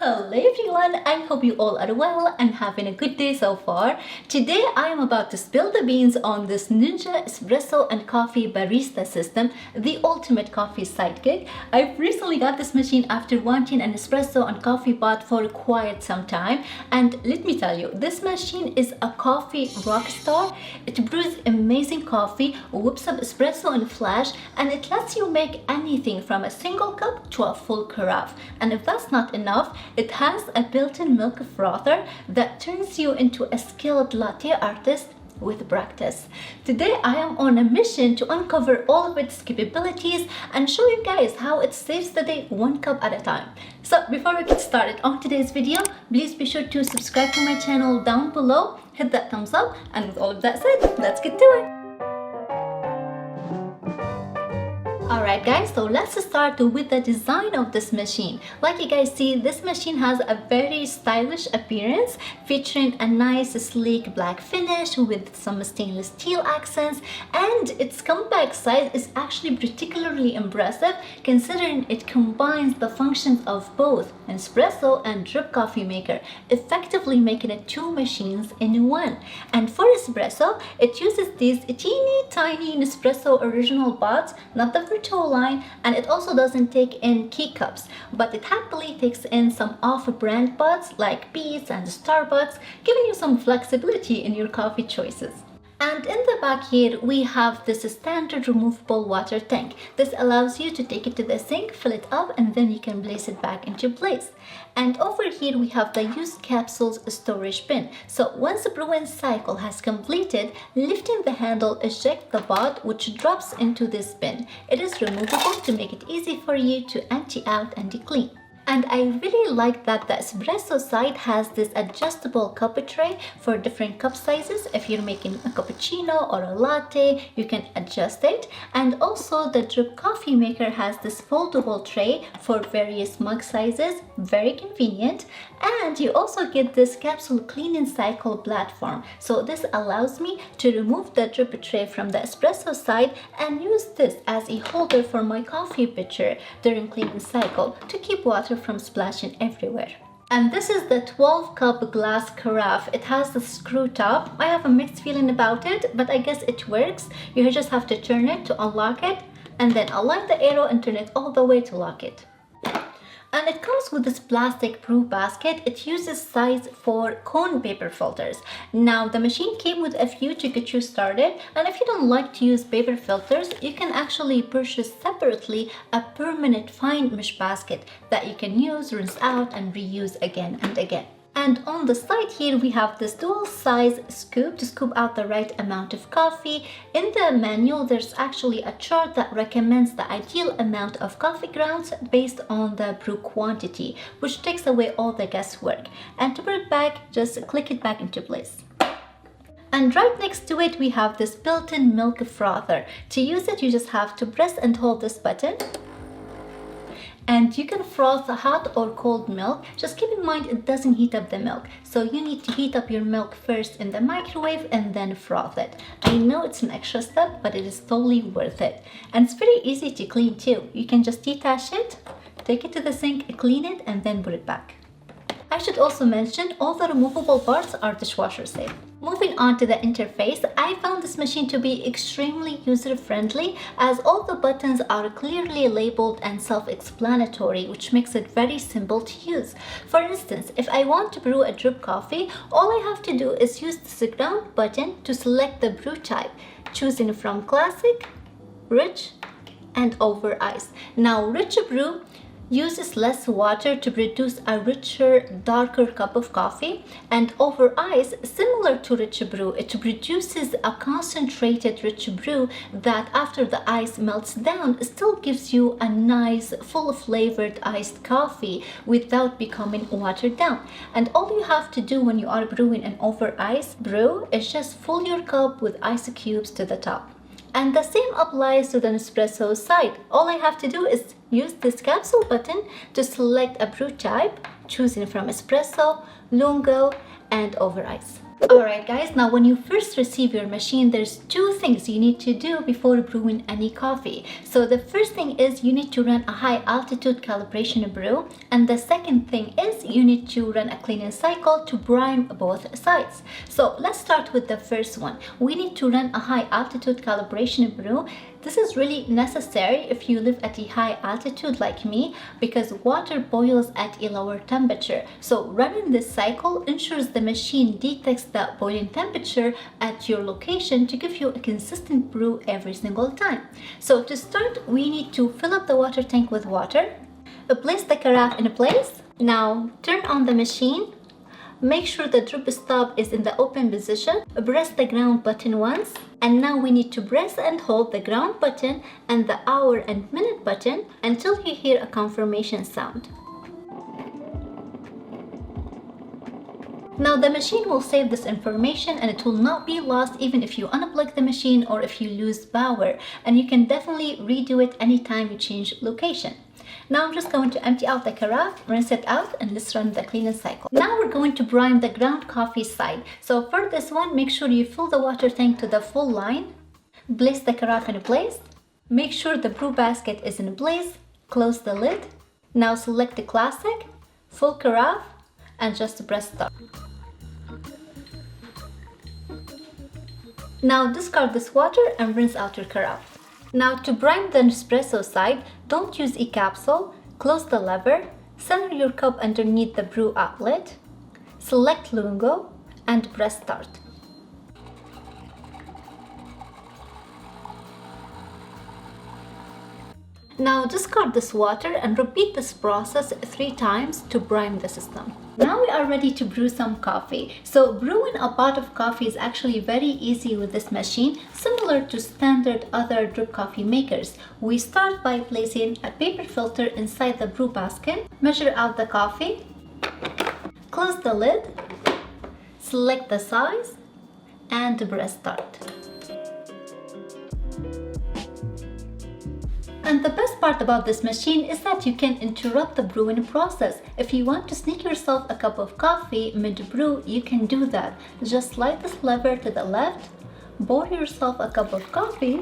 Hello everyone, I hope you all are well and having a good day so far. Today I am about to spill the beans on this Ninja Espresso and Coffee Barista system, the ultimate coffee sidekick. I've recently got this machine after wanting an espresso and coffee pot for quite some time, and let me tell you, this machine is a coffee rock star. It brews amazing coffee, whips up espresso in flash, and it lets you make anything from a single cup to a full carafe. And if that's not enough, it has a built-in milk frother that turns you into a skilled latte artist with practice. Today I am on a mission to uncover all of its capabilities and show you guys how it saves the day one cup at a time. So before we get started on today's video, please be sure to subscribe to my channel down below, hit that thumbs up, and with all of that said, let's get to it. Alright guys, so let's start with the design of this machine. Like you guys see, this machine has a very stylish appearance, featuring a nice sleek black finish with some stainless steel accents, and its compact size is actually particularly impressive considering it combines the functions of both an espresso and drip coffee maker, effectively making it two machines in one. And for espresso, it uses these teeny tiny Nespresso original pots, not the virtual line, and it also doesn't take in key cups, but it happily takes in some off-brand pots like Beats and Starbucks, giving you some flexibility in your coffee choices. And in the back here, we have this standard removable water tank. This allows you to take it to the sink, fill it up, and then you can place it back into place. And over here, we have the used capsules storage bin. So once the brewing cycle has completed, lifting the handle, eject the pot, which drops into this bin. It is removable to make it easy for you to empty out and clean. And I really like that the espresso side has this adjustable cup tray for different cup sizes. If you're making a cappuccino or a latte, you can adjust it. And also the drip coffee maker has this foldable tray for various mug sizes, very convenient. And you also get this capsule cleaning cycle platform. So this allows me to remove the drip tray from the espresso side and use this as a holder for my coffee pitcher during cleaning cycle to keep water from splashing everywhere. And this is the 12 cup glass carafe. It has the screw top. I have a mixed feeling about it, but I guess it works. You just have to turn it to unlock it, and then align the arrow and turn it all the way to lock it. And it comes with this plastic brew basket. It uses size for cone paper filters. Now the machine came with a few to get you started, and if you don't like to use paper filters, you can actually purchase separately a permanent fine mesh basket that you can use, rinse out, and reuse again and again. And on the side here, we have this dual size scoop to scoop out the right amount of coffee. In the manual, there's actually a chart that recommends the ideal amount of coffee grounds based on the brew quantity, which takes away all the guesswork. And to put it back, just click it back into place. And right next to it, we have this built-in milk frother. To use it, you just have to press and hold this button, and you can froth hot or cold milk. Just keep in mind it doesn't heat up the milk, so you need to heat up your milk first in the microwave and then froth it. I know it's an extra step, but it is totally worth it. And it's pretty easy to clean too. You can just detach it, take it to the sink, clean it, and then put it back. I should also mention all the removable parts are dishwasher safe. Moving on to the interface, I found this machine to be extremely user-friendly as all the buttons are clearly labeled and self-explanatory, which makes it very simple to use. For instance, if I want to brew a drip coffee, all I have to do is use this ground button to select the brew type, choosing from classic, rich, and over ice. Now, rich brew uses less water to produce a richer, darker cup of coffee, and over ice, similar to rich brew, it produces a concentrated rich brew that after the ice melts down still gives you a nice full flavored iced coffee without becoming watered down. And all you have to do when you are brewing an over ice brew is just fill your cup with ice cubes to the top. And the same applies to the Nespresso side. All I have to do is use this capsule button to select a brew type, choosing from espresso, lungo, and over ice. Alright guys, now when you first receive your machine, there's two things you need to do before brewing any coffee. So the first thing is you need to run a high altitude calibration brew, and the second thing is you need to run a cleaning cycle to prime both sides. So let's start with the first one. We need to run a high altitude calibration brew. This is really necessary if you live at a high altitude like me, because water boils at a lower temperature. So running this cycle ensures the machine detects the boiling temperature at your location to give you a consistent brew every single time. So to start, we need to fill up the water tank with water, place the carafe in place. Now turn on the machine. Make sure the drip stop is in the open position. Press the ground button once. And now we need to press and hold the ground button and the hour and minute button until you hear a confirmation sound. Now the machine will save this information and it will not be lost even if you unplug the machine or if you lose power. And you can definitely redo it anytime you change location. Now I'm just going to empty out the carafe, rinse it out, and let's run the cleaning cycle. Now we're going to prime the ground coffee side. So for this one, make sure you fill the water tank to the full line. Place the carafe in place. Make sure the brew basket is in place. Close the lid. Now select the classic, full carafe, and just press start. Now discard this water and rinse out your carafe. Now to prime the Nespresso side, don't use a capsule. Close the lever, center your cup underneath the brew outlet, select Lungo, and press start. Now discard this water and repeat this process 3 times to prime the system. Now we are ready to brew some coffee. So brewing a pot of coffee is actually very easy with this machine, similar to standard other drip coffee makers. We start by placing a paper filter inside the brew basket, measure out the coffee, close the lid, select the size, and press start. And the best part about this machine is that you can interrupt the brewing process. If you want to sneak yourself a cup of coffee mid-brew, you can do that. Just slide this lever to the left, pour yourself a cup of coffee,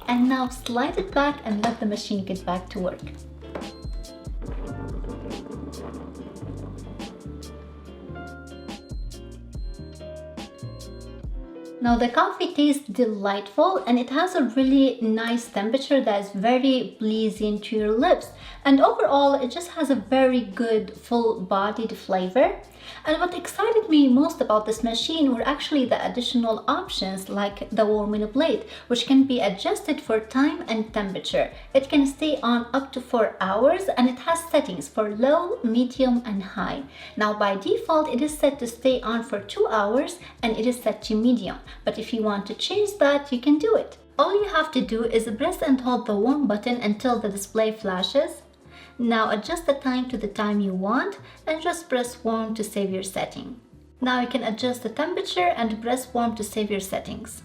and now slide it back and let the machine get back to work. Now the coffee tastes delightful and it has a really nice temperature that is very pleasing to your lips. And overall, it just has a very good full-bodied flavor. And what excited me most about this machine were actually the additional options like the warming blade, which can be adjusted for time and temperature. It can stay on up to 4 hours and it has settings for low, medium, and high. Now by default, it is set to stay on for 2 hours and it is set to medium. But if you want to change that, you can do it. All you have to do is press and hold the warm button until the display flashes. Now adjust the time to the time you want and just press warm to save your setting. Now you can adjust the temperature and press warm to save your settings.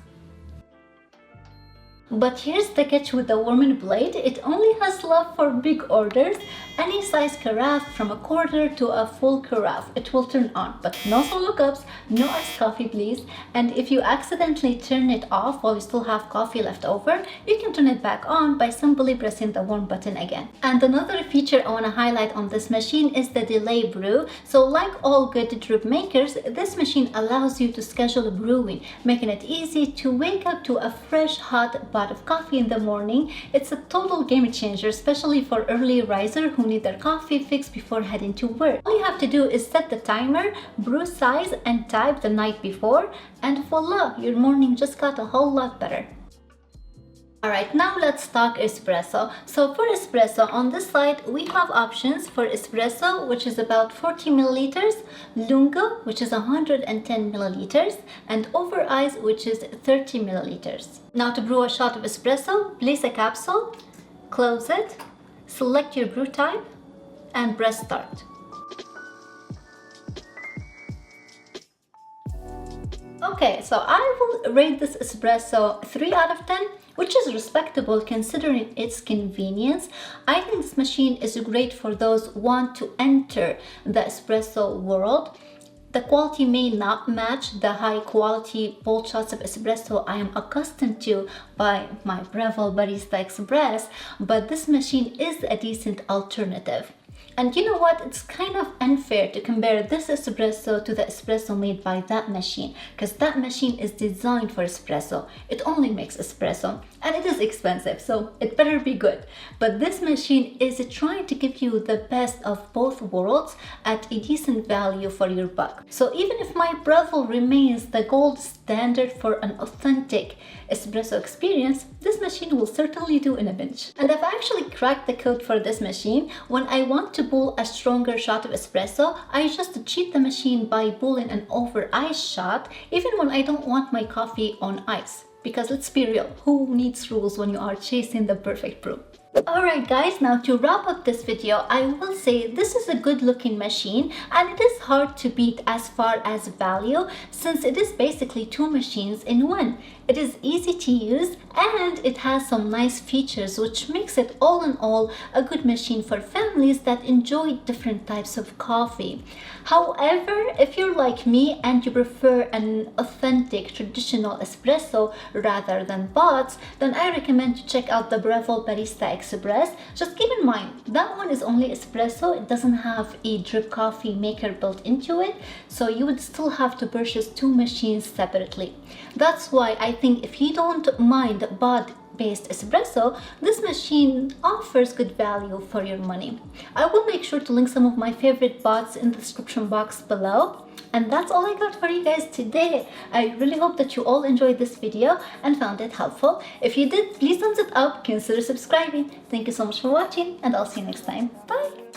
But here's the catch with the warming blade. It only has love for big orders. Any size carafe from a quarter to a full carafe, it will turn on. But no solo cups, no iced coffee please. And if you accidentally turn it off while you still have coffee left over, you can turn it back on by simply pressing the warm button again. And another feature I want to highlight on this machine is the delay brew. So like all good drip makers, this machine allows you to schedule brewing, making it easy to wake up to a fresh hot pot of coffee in the morning. It's a total game changer, especially for early risers who need their coffee fixed before heading to work. All you have to do is set the timer, brew size, and type the night before, and voila, your morning just got a whole lot better. Alright, now let's talk espresso. So for espresso, on this side, we have options for espresso, which is about 40 milliliters, lungo, which is 110 milliliters, and over ice, which is 30 milliliters. Now to brew a shot of espresso, place a capsule, close it, select your brew type, and press start. Okay, so I will rate this espresso 3 out of 10. Which is respectable considering its convenience. I think this machine is great for those who want to enter the espresso world. The quality may not match the high quality bold shots of espresso I am accustomed to by my Breville Barista Express, but this machine is a decent alternative. And you know what? It's kind of unfair to compare this espresso to the espresso made by that machine, because that machine is designed for espresso. It only makes espresso and it is expensive, so it better be good. But this machine is trying to give you the best of both worlds at a decent value for your buck. So even if my Breville remains the gold standard for an authentic espresso experience, this machine will certainly do in a pinch. And I've actually cracked the code for this machine. When I want to boil a stronger shot of espresso, I just cheat the machine by boiling an over ice shot, even when I don't want my coffee on ice. Because let's be real, who needs rules when you are chasing the perfect brew? Alright guys, now to wrap up this video, I will say this is a good looking machine and it is hard to beat as far as value, since it is basically two machines in one. It is easy to use and it has some nice features, which makes it all in all a good machine for families that enjoy different types of coffee. However, if you're like me and you prefer an authentic traditional espresso rather than bots, then I recommend you check out the Breville Barista Express. Just keep in mind that one is only espresso. It doesn't have a drip coffee maker built into it, so you would still have to purchase two machines separately. That's why I think if you don't mind bot-based espresso, this machine offers good value for your money. I will make sure to link some of my favorite bots in the description box below. And that's all I got for you guys today. I really hope that you all enjoyed this video and found it helpful. If you did, please thumbs it up, consider subscribing. Thank you so much for watching and I'll see you next time. Bye!